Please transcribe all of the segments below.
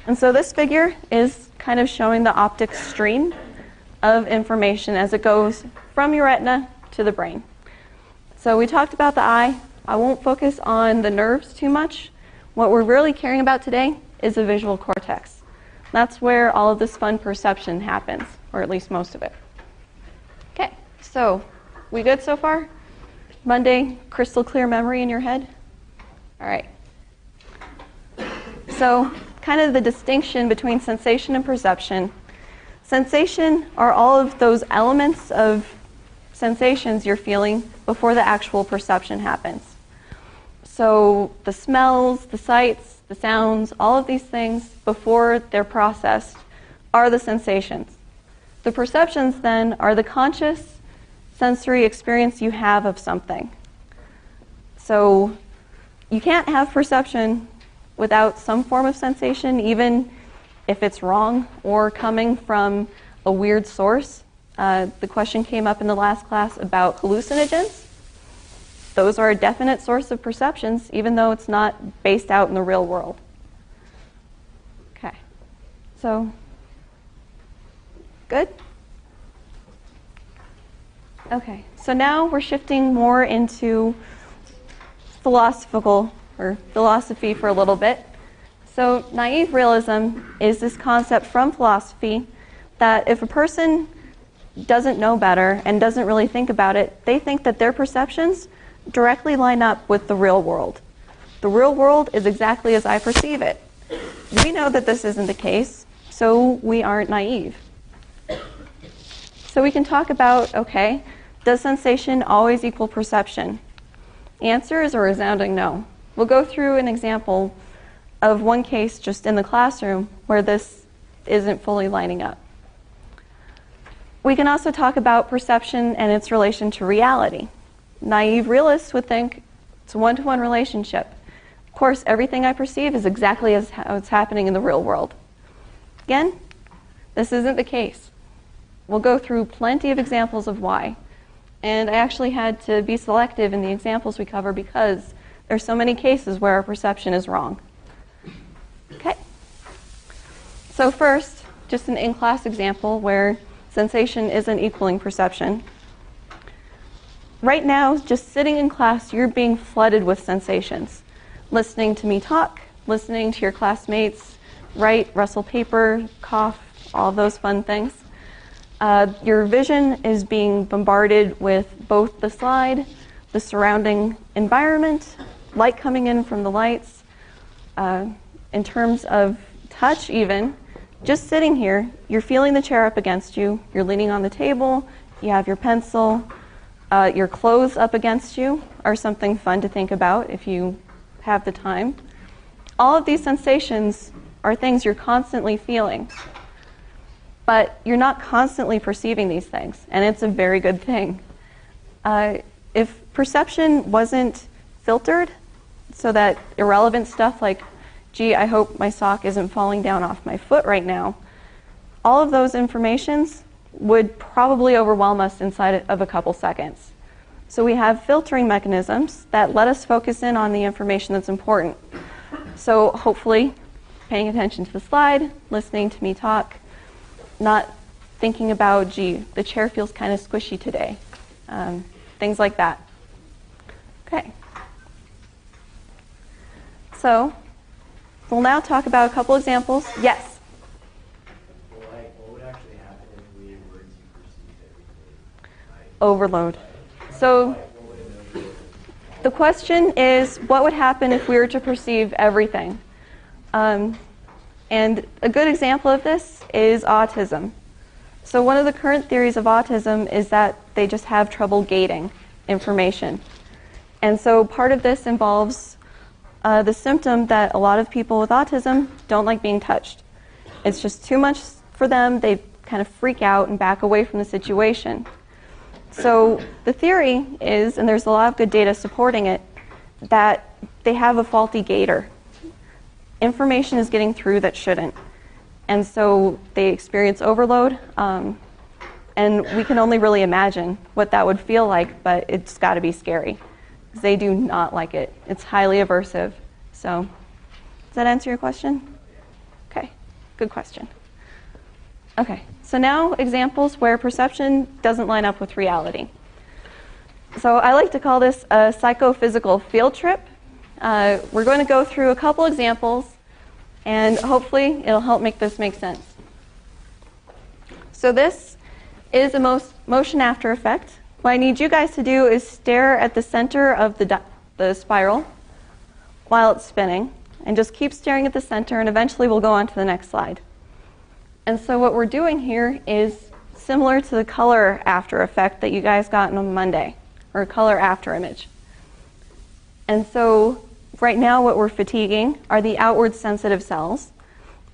And so this figure is kind of showing the optic stream of information as it goes from your retina to the brain. So we talked about the eye. I won't focus on the nerves too much. What we're really caring about today is the visual cortex. That's where all of this fun perception happens, or at least most of it. Okay, so we good so far? Monday, crystal clear memory in your head? All right. So kind of the distinction between sensation and perception. Sensation are all of those elements of sensations you're feeling before the actual perception happens. So the smells, the sights, the sounds, all of these things before they're processed are the sensations. The perceptions then are the conscious sensory experience you have of something. So you can't have perception without some form of sensation, even if it's wrong or coming from a weird source. The question came up in the last class about hallucinogens. Those are a definite source of perceptions, even though it's not based out in the real world. Okay, so good? Okay, so now we're shifting more into philosophy for a little bit. So naive realism is this concept from philosophy that if a person doesn't know better and doesn't really think about it, they think that their perceptions directly line up with the real world. The real world is exactly as I perceive it. We know that this isn't the case, so we aren't naive. So we can talk about, okay, does sensation always equal perception? The answer is a resounding no. We'll go through an example of one case just in the classroom where this isn't fully lining up. We can also talk about perception and its relation to reality. Naive realists would think it's a one-to-one relationship. Of course, everything I perceive is exactly as how it's happening in the real world. Again, this isn't the case. We'll go through plenty of examples of why. And I actually had to be selective in the examples we cover because there's so many cases where our perception is wrong. Okay. So first, just an in-class example where sensation isn't equaling perception. Right now, just sitting in class, you're being flooded with sensations. Listening to me talk, listening to your classmates write, rustle paper, cough, all those fun things. Your vision is being bombarded with both the slide, the surrounding environment, light coming in from the lights. In terms of touch even, just sitting here, you're feeling the chair up against you, you're leaning on the table, you have your pencil, your clothes up against you are something fun to think about if you have the time. All of these sensations are things you're constantly feeling, but you're not constantly perceiving these things, and it's a very good thing. If perception wasn't filtered so that irrelevant stuff like, gee, I hope my sock isn't falling down off my foot right now, all of those informations would probably overwhelm us inside of a couple seconds. So we have filtering mechanisms that let us focus in on the information that's important. So hopefully paying attention to the slide, listening to me talk, not thinking about, gee, the chair feels kind of squishy today. Things like that. Okay. So we'll now talk about a couple examples. Yes? What would actually happen if we were to perceive everything? Overload. So the question is, what would happen if we were to perceive everything? And a good example of this is autism. So one of the current theories of autism is that they just have trouble gating information. And so part of this involves the symptom that a lot of people with autism don't like being touched. It's just too much for them. They kind of freak out and back away from the situation. So the theory is, and there's a lot of good data supporting it, that they have a faulty gator. Information is getting through that shouldn't. And so they experience overload. And we can only really imagine what that would feel like, but it's got to be scary. They do not like it. It's highly aversive. So does that answer your question? Okay. Good question. Okay, so now examples where perception doesn't line up with reality. So I like to call this a psychophysical field trip. We're going to go through a couple examples, and hopefully it'll help make this make sense. So this is a motion after effect. What I need you guys to do is stare at the center of the spiral while it's spinning, and just keep staring at the center, and eventually we'll go on to the next slide. And so what we're doing here is similar to the color after effect that you guys got on Monday, or color after image. And so right now what we're fatiguing are the outward sensitive cells.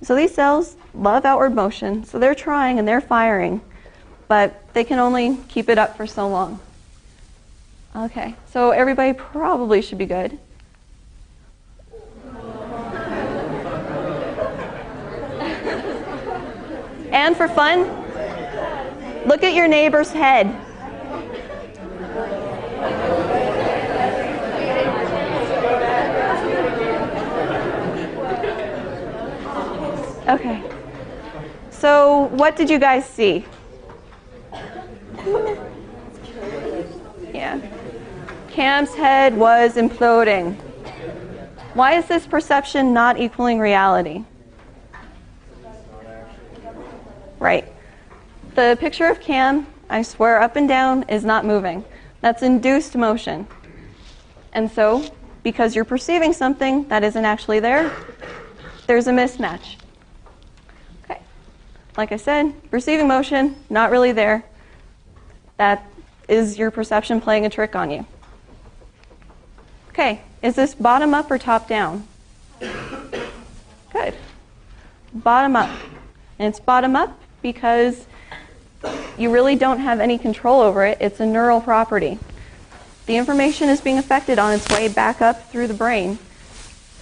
So these cells love outward motion, so they're trying and they're firing, but they can only keep it up for so long. Okay, so everybody probably should be good. And for fun, look at your neighbor's head. Okay. So what did you guys see? Yeah. Cam's head was imploding. Why is this perception not equaling reality? Right. The picture of Cam, I swear up and down, is not moving. That's induced motion. And so, because you're perceiving something that isn't actually there, there's a mismatch. Okay. Like I said, perceiving motion, not really there. That is your perception playing a trick on you. Okay, is this bottom up or top down? Good. Bottom up. And it's bottom up because you really don't have any control over it. It's a neural property. The information is being affected on its way back up through the brain.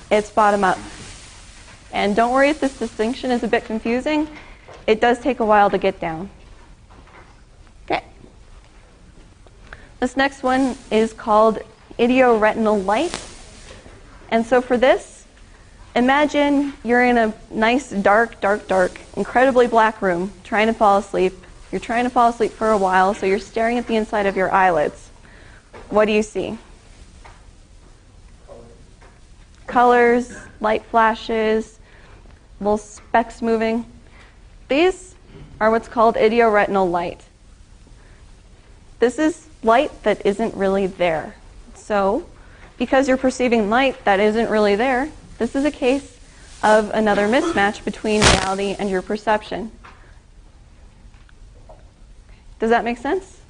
It's bottom up. And don't worry if this distinction is a bit confusing. It does take a while to get down. Okay. This next one is called idioretinal light. And so for this, imagine you're in a nice, dark, incredibly black room, trying to fall asleep. You're trying to fall asleep for a while, so you're staring at the inside of your eyelids. What do you see? Colors, light flashes, little specks moving. These are what's called idioretinal light. This is light that isn't really there. So, because you're perceiving light that isn't really there, this is a case of another mismatch between reality and your perception. Does that make sense?